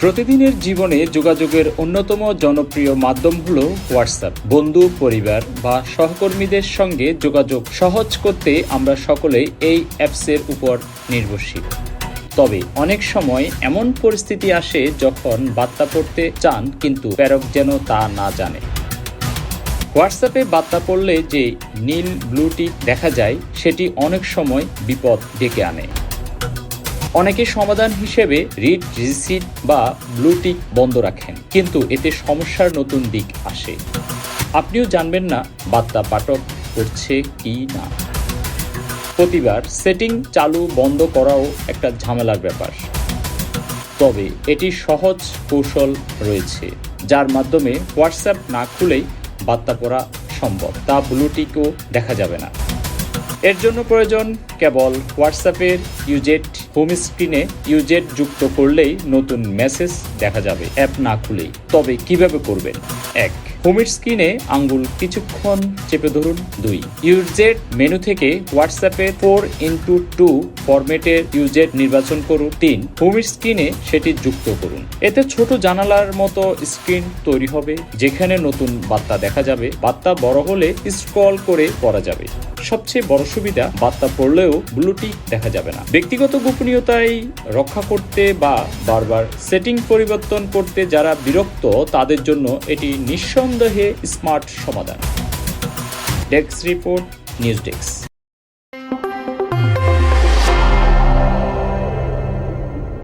প্রতিদিনের জীবনে যোগাযোগের অন্যতম জনপ্রিয় মাধ্যম হলো হোয়াটসঅ্যাপ। বন্ধু, পরিবার বা সহকর্মীদের সঙ্গে যোগাযোগ সহজ করতে আমরা সকলেই এই অ্যাপসের উপর নির্ভরশীল। তবে অনেক সময় এমন পরিস্থিতি আসে যখন বার্তা পড়তে চান কিন্তু প্রেরক যেন তা না জানে। হোয়াটসঅ্যাপে বার্তা পড়লে যে নীল ব্লু টিক দেখা যায় সেটি অনেক সময় বিপদ ডেকে আনে। অনেকে সমাধান হিসেবে রিড রিসিট বা ব্লু টিক বন্ধ রাখেন, কিন্তু এতে সমস্যার নতুন দিক আসে। আপনিও জানবেন না বার্তা পাঠক করছে কি না। প্রতিবার সেটিং চালু বন্ধ করাও একটা ঝামেলার ব্যাপার। তবে এটি সহজ কৌশল রয়েছে যার মাধ্যমে হোয়াটসঅ্যাপ না খুলেই বার্তা পড়া সম্ভব, তা ব্লু টিকও দেখা যাবে না। এর জন্য প্রয়োজন কেবল হোয়াটসঅ্যাপের ইউজেট হোম স্ক্রিনে ইউজেট যুক্ত করলেই নতুন মেসেজ দেখা যাবে অ্যাপ না খুলেই। তবে কিভাবে করবেন? 1. হোম স্ক্রিনে আঙ্গুল কিছুক্ষণ চেপে ধরুন। 2. ইউজেট মেনু থেকে হোয়াটসঅ্যাপের 4:2 ফরম্যাটের ইউজেট নির্বাচন করুন। 3. হোম স্ক্রিনে সেটি যুক্ত করুন। এতে ছোট জানালার মতো স্ক্রিন তৈরি হবে যেখানে নতুন বার্তা দেখা যাবে। বার্তা বড় হলে স্ক্রল করে পড়া যাবে। সবচেয়ে বড় সুবিধা, বার্তা পড়লেও ব্লু টিক দেখা যাবে না। ব্যক্তিগত গোপনীয়তায় রক্ষা করতে বা বারবার সেটিং পরিবর্তন করতে যারা বিরক্ত তাদের জন্য এটি নিঃসন্দেহে স্মার্ট সমাধান। Desk report, news desk.